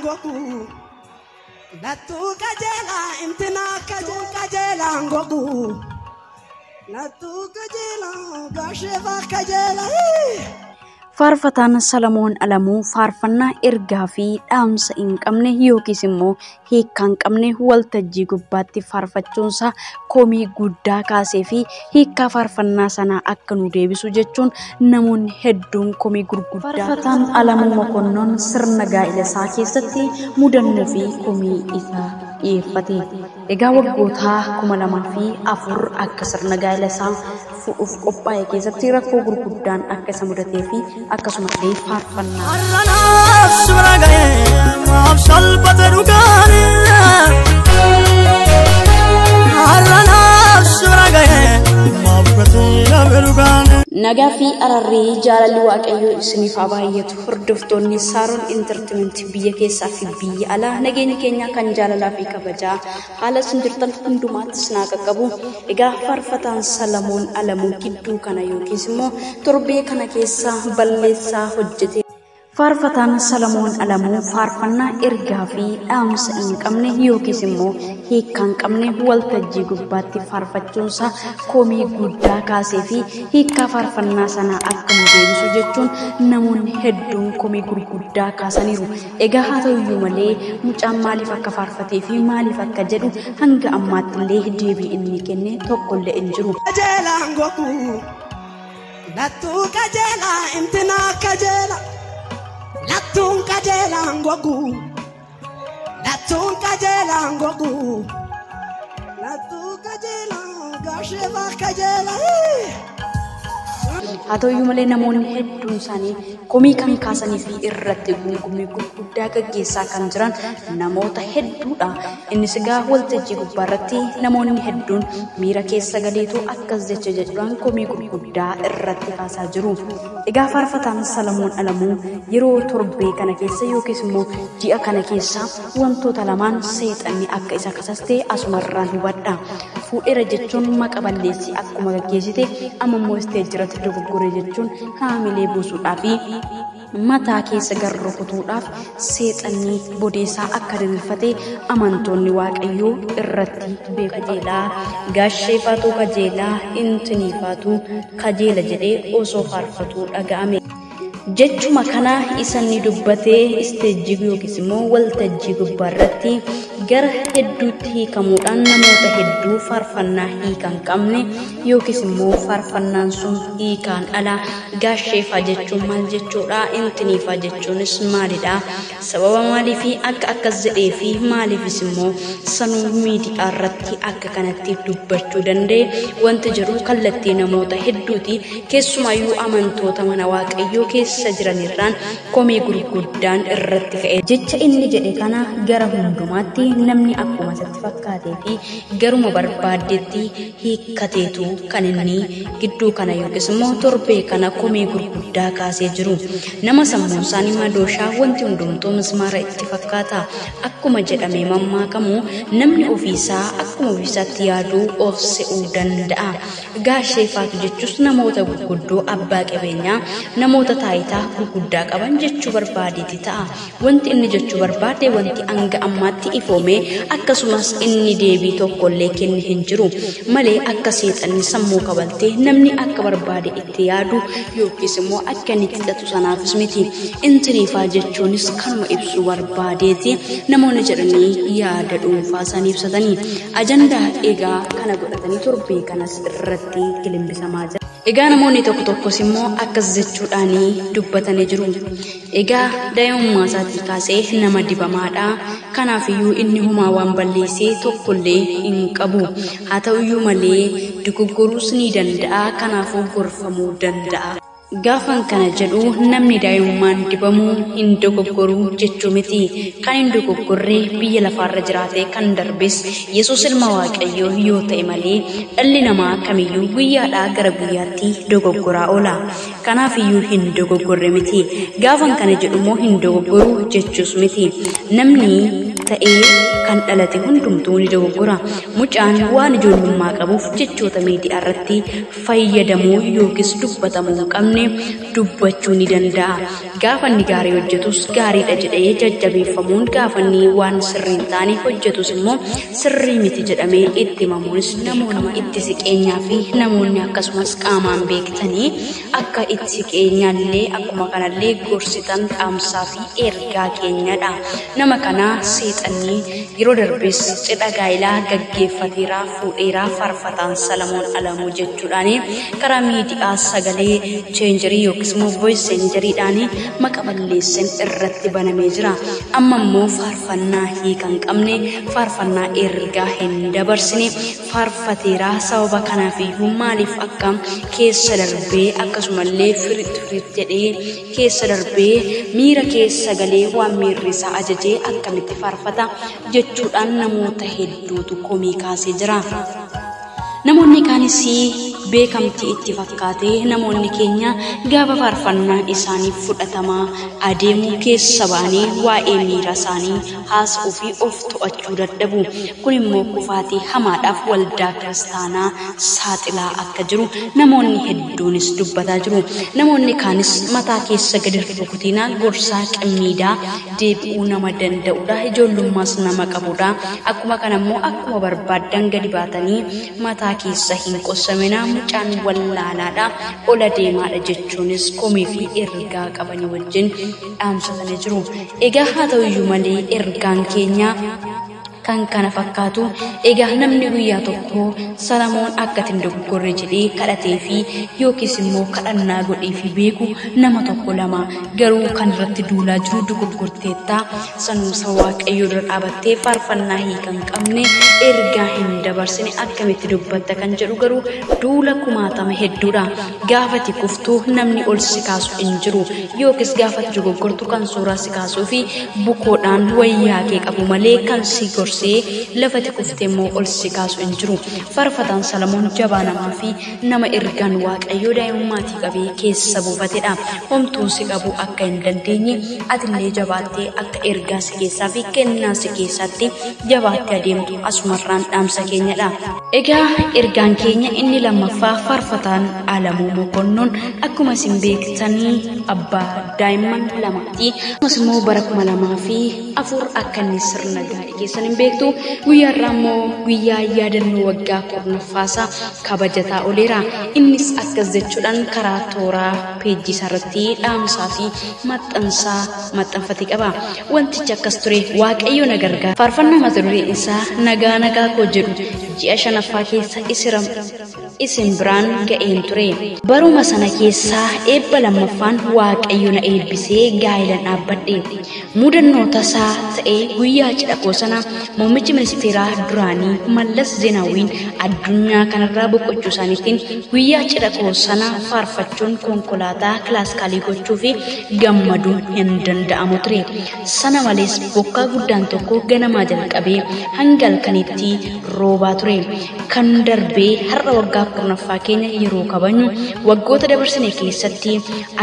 ngoku Natu kajela imtina kajela ngoku Natu kajela gasheva kajela Faarfataan Salamoon Alamuu faarfannaa ergaa fi dhaamsa hin qabne yookiis immoo hiikkaa hin qabne waltajjii gubbaatti faarfachuunsaa komii guddaa kaasee fi hiikkaa faarfannaa sanaa akka nu deebisu jechuun namoonni hedduun komii gurguddaa. Faarfataan Alamuu Mokonnoon sirna gaa'ela isaa keessatti mudannoo fi komii isaa dhiyeeffate. Egaa waggoota 2004 akka sirna gaa'ela isaa fuudhuuf qophaa'e keessatti rakkoo gurguddaan akka isa mudatee fi akkasumas illee faarfannaa. Arranaaf sura ga'ee maaf salphate dhugaani. Arranaaf sura ga'ee maaf gatii dhabe dhugaani. Nagaa fi ararrii jaalalli waaqayyoo isiniif haa baay'atu. Hordoftoonni Saaroon Entertainment biyya keessaa fi biyya alaa nageenya keenya kan jaalalaa fi kabajaa haala isin jirtan hundumaatti isin haa qaqqabu. Egaa faarfataan Salamoon Alamuu gidduu kana yookiis immoo torbee kana keessa balleessaa hojjete. Faarfataan Salamoon Alamuu faarfannaa ergaa fi dhaamsa hin qabne yookiis immoo hiikkaa hin qabne waltajjii gubbaatti faarfachuunsaa komii guddaa kaasee fi hiikkaa faarfannaa sanaa akka nu deebisu jechuun namoonni hedduun komii gurguddaa kaasaniiru. Egaa haa ta'uyyuu malee mucaan maaliif akka faarfatee fi maaliif akka jedhu hanga ammaatti illee deebii inni kenne tokkollee hin jiru. Kajela ngoku Natu kajela imtina kajela Latun kajela ngoku Latun kajela ngoku Latu kajela gasheva kajela Haa ta'uyyuu malee namoonni hedduun isaanii komii kan kaasanii fi irratti gungumii gurguddaa gaggeessaa kan jiran namoota hedduudha. Innis egaa waltajjii gubbaarratti namoonni hedduun miira keessa galeetu akkas jecha jedhuudhaan komii gurguddaa irratti kaasaa jiru. Egaa faarfataan Salamoon Alamuu yeroo torbee kana keessa yookiis immoo ji'a kana keessa wantoota lamaan seexanni akka isa kasastee asumarraan hubadha. Fuudheera jechuun maqa balleessii akkuma gaggeessite amma immoo isteejirratti dogoggoree jechuun haamilee buusuudhaa fi mataa keessa garro kutuudhaaf seexanni bodeessaa akka diriirfate amantoonni waaqayyoo irratti beeku. Gaasheefaatu kajeelaa intiniifaatu kajeela jedhee osoo faarfatuu dhaga'ame. Jechuma kana isanni dubbatee isteejjii yookiis immoo waltajjii gubbaarratti gara hedduutti hiikamuudhaan namoota hedduu faarfannaa hiikaa hin qabne yookiis immoo faarfannaan sun hiikaan ala. Gaasheefaa jechuun maal jechuudha? Intiniifaa jechuunis maalidha? Sababa maaliif akka akkas jedhee fi maaliifis immoo sanuu miidiyaa irratti akka kanatti dubbachuu danda'e? Wanti jiru kallattii namoota hedduuti. Keessumaayyuu amantoota mana waaqayyoo keessa jiranirraan komii gurguddaan irratti ka'e. Jecha inni jedhe kana gara hundumaatti namni akkuma isatti fakkaatee fi garuma barbaadetti hiikkateetu kan inni gidduu kana yookiis immoo torbee kana komii gurguddaa kaasee jiru. Nama sammuun isaanii madooshaa wanti hundumtuu mismaara itti fakkaata. Akkuma jedhamee mammaakamu namni ofiisaa akkuma ofiisaatti yaaduu of se'uu danda'a. Gaasheefaatu jechuus namoota gurguddoo abbaa qabeenyaa namoota taayitaa gurguddaa qaban jechuu barbaadeeti ta'a. Wanti inni jechuu barbaade wanti hanga ammaatti ifoomee akkasumas inni deebii tokkollee kenne hin jiru malee akka seexanni sammuu qabaltee namni akka barbaade itti yaadu yookiis immoo akka inni hidhatu sanaafis miti. Intiniifaa jechuunis kanuma ibsuu barbaadeeti. Namoonni jedhanii yaada dhuunfaa isaanii ibsatanii ajandaa egaa kana godhatanii torbee kanas irratti gilimbisamaa jira. Egaa namoonni tokkos immoo akkas jechuudhaanii dubbatanii jiru. Egaa daa'imummaa isaatii kaasee nama dibamaadha. Kanaafiyyuu inni humaa waan balleessee tokkollee hin qabu. Haa ta'uyyuu malee dogoggoruus ni danda'a. Kanaafuu gorfamuu danda'a. Gaafan kana jedhu namni daa'imummaan dibamuu hin dogoggoru jechuu miti. Kan hin dogoggorree biyya lafaarra jiraate kan darbes Yesuus ilma Waaqayyoo yoo ta'e malee dhalli namaa kamiyyuu guyyaadhaa gara guyyaatti dogoggoraa oola. Kanaafiyyuu hin dogoggorre miti. Gaafan kana jedhu immoo hin dogoggoru jechuus miti. Namni ta'ee kan dhalate hundumtuu ni dogoggora. Mucaan waan ijoollummaa qabuuf jechoota miidiyaa irratti fayyadamuu yookiis dubbatamuu hin qabne dubbachuu ni danda'a. Gaafa inni gaarii hojjetus gaariidha jedhee jajjabeeffamuun, gaafa inni waan sirrii hin taane hojjetus immoo sirrii miti jedhamee itti himamuunis namoonni itti siqeenyaa fi namoonni akkasumas qaamaan beektanii akka itti siqeenyaallee akkuma kanallee gorsitan dhaamsaa fi ergaa keenyadha. Nama kana seexanni yeroo darbees cidha gaa'ilaa gaggeeffateera fuudheera faarfataan Salamoon Alamuu jechuudhaan karaa miidiyaa sagalee cheenjarii yookiis immoo voice cheenjariidhaan maqaa balleessan irratti banamee jira. Amma immoo faarfannaa hiika hin qabne, faarfannaa ergaa hin dabarsine faarfateera. Sababa kanaaf iyyuu maaliif akka keessa darbee akkasumallee firit jedhee keessa darbee miira keessa galee waan miirri isaa ajajee akkamitti faarfata jechuudhaan namoota hedduutu komii kaasee jira. Namoonni kaanis beekamtii itti fakkaatee namoonni keenya gaafa faarfannaan isaanii fudhatamaa adeemu keessa ba'anii waa'ee miira isaanii haasa'uu fi of to'achuu dadhabu. Kun immoo kufaatii hamaadhaaf waldaa kiristaanaa saaxilaa akka jiru namoonni hedduunis dubbataa jiru. Namoonni kaanis mataa keessa gadi rukutinaa gorsaa qimmiidaa deebi'uu nama danda'udha. Ijoollummaas nama qabudha. Akkuma kanammoo akkuma barbaadan gadi baatanii mataa keessa hin qossaminaa. Mucaan wallaalaadha, ola deemaadha jechuunis komii fi ergaa qabanii wajjin dhaamsatanii jiru. Egaa haa ta'u iyyuu malee ergaan keenya kan kana fakkaatu. Egaa namni guyyaa tokko Salamoon akka ittiin dogoggorre jedhee kadhatee fi yookiis immoo kadhannaa godhee fi beeku nama tokko lama, garuu kan irratti duulaa jiru dogoggorteetta sanuusa Waaqayyoo dura dhaabattee faarfannaa hiika hin qabne ergaa hin dabarsine akkamitti dubbatta kan jedhu garuu duula kumaatama hedduudha. Gaafati kuftuu namni ol si kaasu hin jiru, yookiis gaafati dogoggortu kan suuraa si kaasuu fi bukoodhaan wayyaa kee qabu malee kan si gorsu lafati kuftee immoo ol si kaasu hin jiru. Faarfataan Salamoon jabaa namaa fi nama ergaan Waaqayyoo daa'imummaatii qabee keessa buufatedha. Homtuu si qabu akka hin dandeenye atillee jabaattee akka ergaa si keessaa fi kennaa si keessaatti jabaattee adeemtu asumarraan dhaamsa keenyadha. Egaa ergaan keenya inni lammaffaa faarfataan Alamuu Mokonnoon akkuma isin beektanii abbaa daa'imman lamaati. Akkasumas immoo bara 2004 akka inni sirna gaa'ii keessan hin beektu. Guyyaa irraa immoo guyyaa yaadannoo waggaa 10ffaasaa kabajataa ooleera. Innis akkas jechuudhaan karaa tooraa peejii isaarratti dhaamsaa fi maxxanfate qaba. Wantichi akkas ture: Waaqayyo na gargaara. Faarfannaa mata dureen isaa nagaa nagaa koo jedhu ji'a 5ffaa keessa isin biraan ga'een ture. Baruma sana keessaa eebba lammaffaan Waaqayyo na eebbisee gaa'ilan dhaabbadhe. Mudannoo tasaa ta'ee guyyaa cidha koo sana muummichi ministeeraa duraanii Mallas Zeenaawiin addunyaa kanarraa boqochuu isaaniitiin guyyaa cidha koo sana faarfachuun konkolaataa kilaasikaalii gochuu fi gammaduun hin danda'amu ture. Sana malees bokkaa guddaan tokko ganamaa jalqabee hanga halkanitti roobaa ture. Kan darbee har'a waggaa 10ffaa keenya yeroo kabajnu waggoota dabarsine keessatti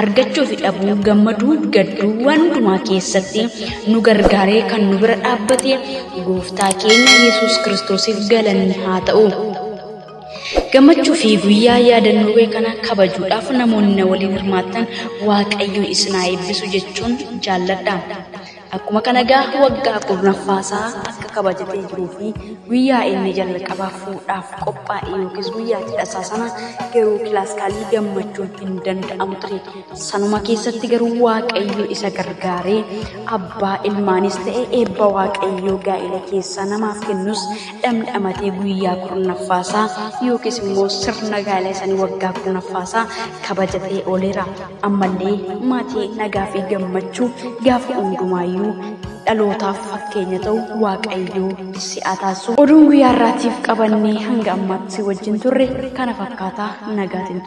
argachuu fi dhabuu, gammaduu, gadduu waan hundumaa keessatti nu gargaaree kan nu bira dhaabbate Gooftaa keenya Yesuus Kiristoosiif galanni haa ta'u. Gammachuu fi guyyaa yaadannoo kana kabajuudhaaf namoonni waliin hirmaatan Waaqayyo isin haa eebbisu jechuun jaalladha. Akkuma kana waggaa 10ffaasaa akka kabajatee jiruu fi guyyaa inni jalqabaa fuudhaaf qophaa'e yookiis guyyaa cidhasaa sana garuu kilaasikaalii gammachuun hin danda'amu ture. Sanuma keessatti garuu Waaqayyo isa gargaaree abbaa ilmaanis ta'e eebba Waaqayyo gaa'ila keessaa namaaf kennus dhamdhamatee guyyaa 10ffaasaa yookiis immoo sirna gaa'ila isaanii waggaa 10ffaasaa kabajatee ooleera. Ammallee maatii nagaa fi gammachuu gaafa hundumaayyuu dhalootaaf fakkeenya ta'u Waaqayyo si'a taasisu. Oduun guyyaa irraatiif qabannee hanga ammaatti wajjin turre kana fakkaataa nagaatiin.